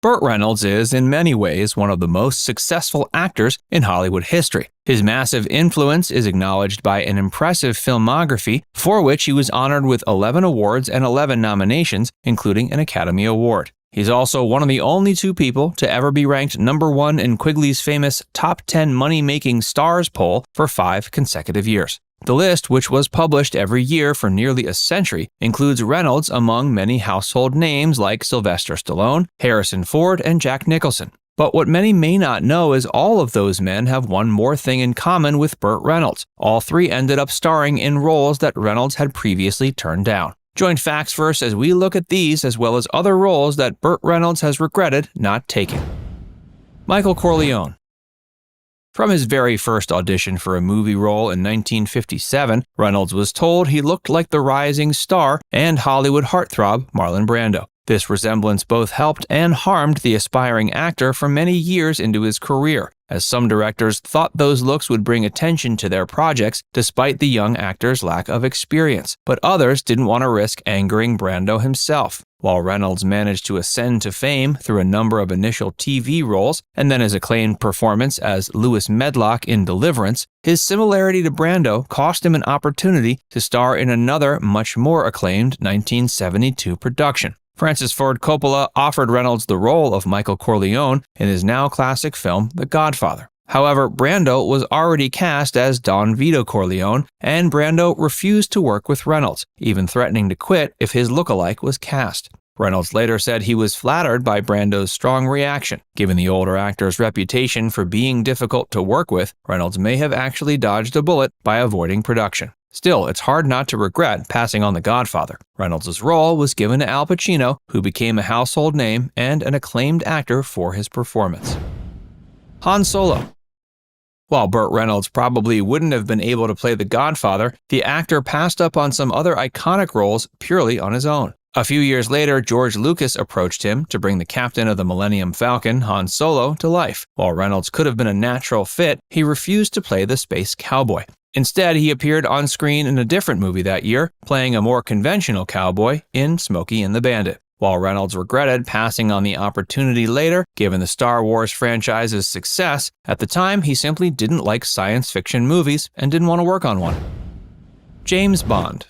Burt Reynolds is, in many ways, one of the most successful actors in Hollywood history. His massive influence is acknowledged by an impressive filmography, for which he was honored with 11 awards and 11 nominations, including an Academy Award. He's also one of the only two people to ever be ranked #1 in Quigley's famous Top 10 Money-Making Stars poll for 5 consecutive years. The list, which was published every year for nearly a century, includes Reynolds among many household names like Sylvester Stallone, Harrison Ford, and Jack Nicholson. But what many may not know is all of those men have one more thing in common with Burt Reynolds. All three ended up starring in roles that Reynolds had previously turned down. Join FACTSVERSE as we look at these as well as other roles that Burt Reynolds has regretted not taking. Michael Corleone. From his very first audition for a movie role in 1957, Reynolds was told he looked like the rising star and Hollywood heartthrob Marlon Brando. This resemblance both helped and harmed the aspiring actor for many years into his career, as some directors thought those looks would bring attention to their projects despite the young actor's lack of experience, but others didn't want to risk angering Brando himself. While Reynolds managed to ascend to fame through a number of initial TV roles and then his acclaimed performance as Lewis Medlock in Deliverance, his similarity to Brando cost him an opportunity to star in another much more acclaimed 1972 production. Francis Ford Coppola offered Reynolds the role of Michael Corleone in his now classic film The Godfather. However, Brando was already cast as Don Vito Corleone, and Brando refused to work with Reynolds, even threatening to quit if his lookalike was cast. Reynolds later said he was flattered by Brando's strong reaction. Given the older actor's reputation for being difficult to work with, Reynolds may have actually dodged a bullet by avoiding production. Still, it's hard not to regret passing on The Godfather. Reynolds' role was given to Al Pacino, who became a household name and an acclaimed actor for his performance. Han Solo. While Burt Reynolds probably wouldn't have been able to play The Godfather, the actor passed up on some other iconic roles purely on his own. A few years later, George Lucas approached him to bring the captain of the Millennium Falcon, Han Solo, to life. While Reynolds could have been a natural fit, he refused to play the space cowboy. Instead, he appeared on screen in a different movie that year, playing a more conventional cowboy in Smokey and the Bandit. While Reynolds regretted passing on the opportunity later, given the Star Wars franchise's success, at the time he simply didn't like science fiction movies and didn't want to work on one. James Bond.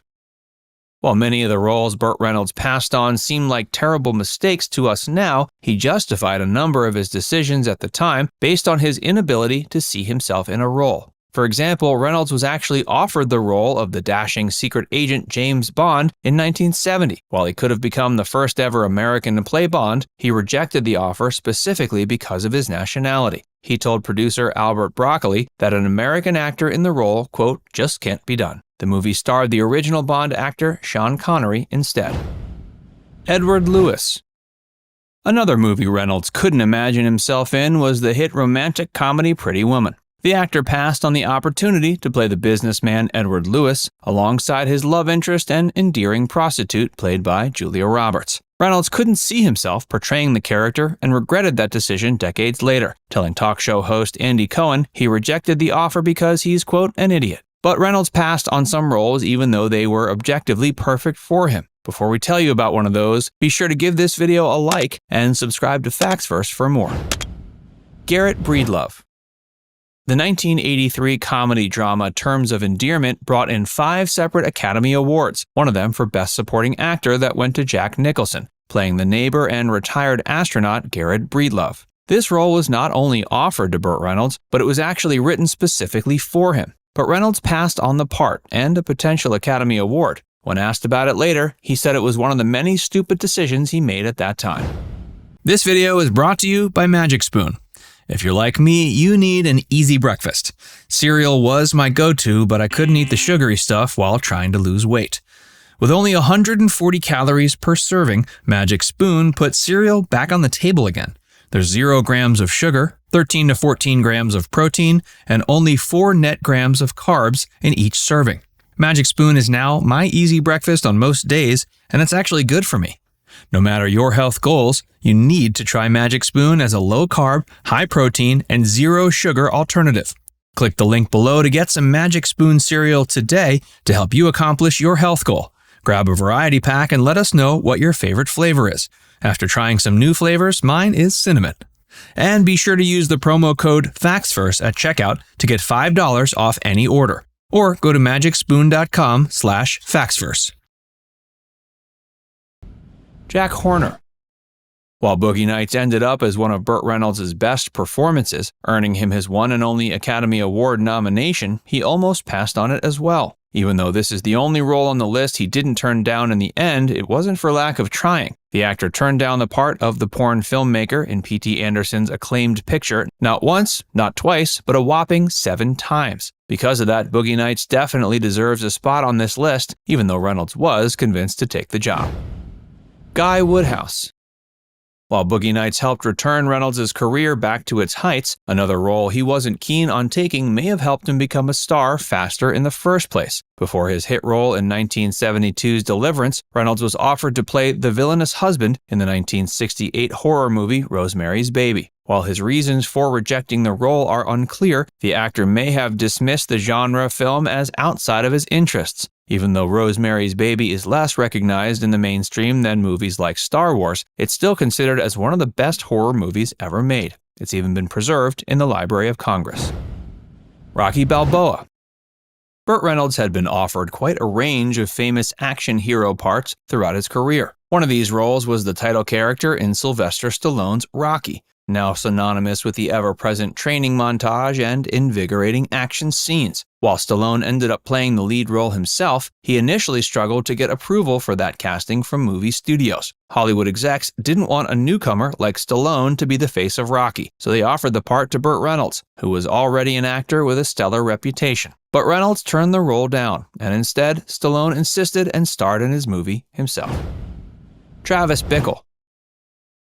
While many of the roles Burt Reynolds passed on seem like terrible mistakes to us now, he justified a number of his decisions at the time based on his inability to see himself in a role. For example, Reynolds was actually offered the role of the dashing secret agent James Bond in 1970. While he could have become the first ever American to play Bond, he rejected the offer specifically because of his nationality. He told producer Albert Broccoli that an American actor in the role, quote, just can't be done. The movie starred the original Bond actor Sean Connery instead. Edward Lewis. Another movie Reynolds couldn't imagine himself in was the hit romantic comedy Pretty Woman. The actor passed on the opportunity to play the businessman Edward Lewis alongside his love interest and endearing prostitute played by Julia Roberts. Reynolds couldn't see himself portraying the character and regretted that decision decades later, telling talk show host Andy Cohen he rejected the offer because he's, quote, an idiot. But Reynolds passed on some roles even though they were objectively perfect for him. Before we tell you about one of those, be sure to give this video a like and subscribe to FACTSVERSE for more. Garrett Breedlove. The 1983 comedy drama Terms of Endearment brought in 5 separate Academy Awards, one of them for Best Supporting Actor that went to Jack Nicholson, playing the neighbor and retired astronaut Garrett Breedlove. This role was not only offered to Burt Reynolds, but it was actually written specifically for him. But Reynolds passed on the part and a potential Academy Award. When asked about it later, he said it was one of the many stupid decisions he made at that time. This video is brought to you by Magic Spoon. If you're like me, you need an easy breakfast. Cereal was my go-to, but I couldn't eat the sugary stuff while trying to lose weight. With only 140 calories per serving, Magic Spoon puts cereal back on the table again. There's 0 grams of sugar, 13 to 14 grams of protein, and only 4 net grams of carbs in each serving. Magic Spoon is now my easy breakfast on most days, and it's actually good for me. No matter your health goals, you need to try Magic Spoon as a low-carb, high-protein, and zero-sugar alternative. Click the link below to get some Magic Spoon cereal today to help you accomplish your health goal. Grab a variety pack and let us know what your favorite flavor is. After trying some new flavors, mine is cinnamon. And be sure to use the promo code FACTSVERSE at checkout to get $5 off any order. Or go to magicspoon.com/FACTSVERSE. Jack Horner. While Boogie Nights ended up as one of Burt Reynolds' best performances, earning him his one and only Academy Award nomination, he almost passed on it as well. Even though this is the only role on the list he didn't turn down in the end, it wasn't for lack of trying. The actor turned down the part of the porn filmmaker in P.T. Anderson's acclaimed picture not once, not twice, but a whopping 7 times. Because of that, Boogie Nights definitely deserves a spot on this list, even though Reynolds was convinced to take the job. Guy Woodhouse. While Boogie Nights helped return Reynolds' career back to its heights, another role he wasn't keen on taking may have helped him become a star faster in the first place. Before his hit role in 1972's Deliverance, Reynolds was offered to play the villainous husband in the 1968 horror movie Rosemary's Baby. While his reasons for rejecting the role are unclear, the actor may have dismissed the genre film as outside of his interests. Even though Rosemary's Baby is less recognized in the mainstream than movies like Star Wars, it's still considered as one of the best horror movies ever made. It's even been preserved in the Library of Congress. Rocky Balboa. Burt Reynolds had been offered quite a range of famous action hero parts throughout his career. One of these roles was the title character in Sylvester Stallone's Rocky, now synonymous with the ever-present training montage and invigorating action scenes. While Stallone ended up playing the lead role himself, he initially struggled to get approval for that casting from movie studios. Hollywood execs didn't want a newcomer like Stallone to be the face of Rocky, so they offered the part to Burt Reynolds, who was already an actor with a stellar reputation. But Reynolds turned the role down, and instead, Stallone insisted and starred in his movie himself. Travis Bickle.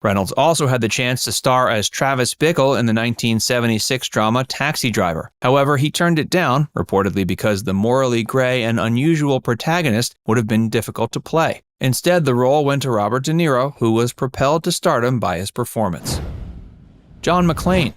Reynolds also had the chance to star as Travis Bickle in the 1976 drama Taxi Driver. However, he turned it down, reportedly because the morally gray and unusual protagonist would have been difficult to play. Instead, the role went to Robert De Niro, who was propelled to stardom by his performance. John McClane.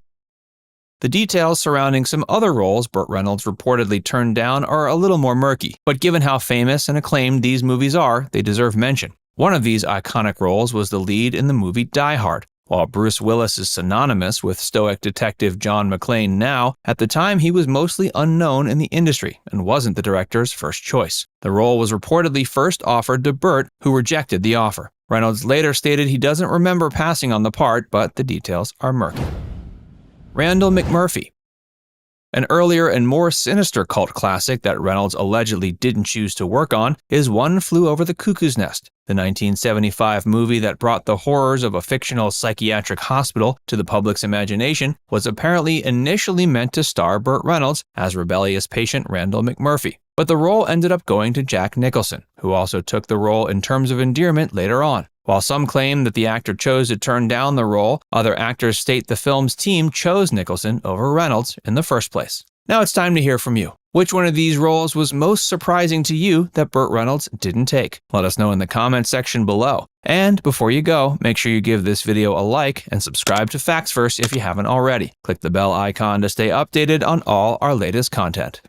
The details surrounding some other roles Burt Reynolds reportedly turned down are a little more murky, but given how famous and acclaimed these movies are, they deserve mention. One of these iconic roles was the lead in the movie Die Hard. While Bruce Willis is synonymous with stoic detective John McClane now, at the time he was mostly unknown in the industry and wasn't the director's first choice. The role was reportedly first offered to Burt, who rejected the offer. Reynolds later stated he doesn't remember passing on the part, but the details are murky. Randle McMurphy. An earlier and more sinister cult classic that Reynolds allegedly didn't choose to work on is One Flew Over the Cuckoo's Nest. The 1975 movie that brought the horrors of a fictional psychiatric hospital to the public's imagination was apparently initially meant to star Burt Reynolds as rebellious patient Randle McMurphy. But the role ended up going to Jack Nicholson, who also took the role in Terms of Endearment later on. While some claim that the actor chose to turn down the role, other actors state the film's team chose Nicholson over Reynolds in the first place. Now it's time to hear from you. Which one of these roles was most surprising to you that Burt Reynolds didn't take? Let us know in the comments section below. And before you go, make sure you give this video a like and subscribe to FACTSVERSE if you haven't already. Click the bell icon to stay updated on all our latest content.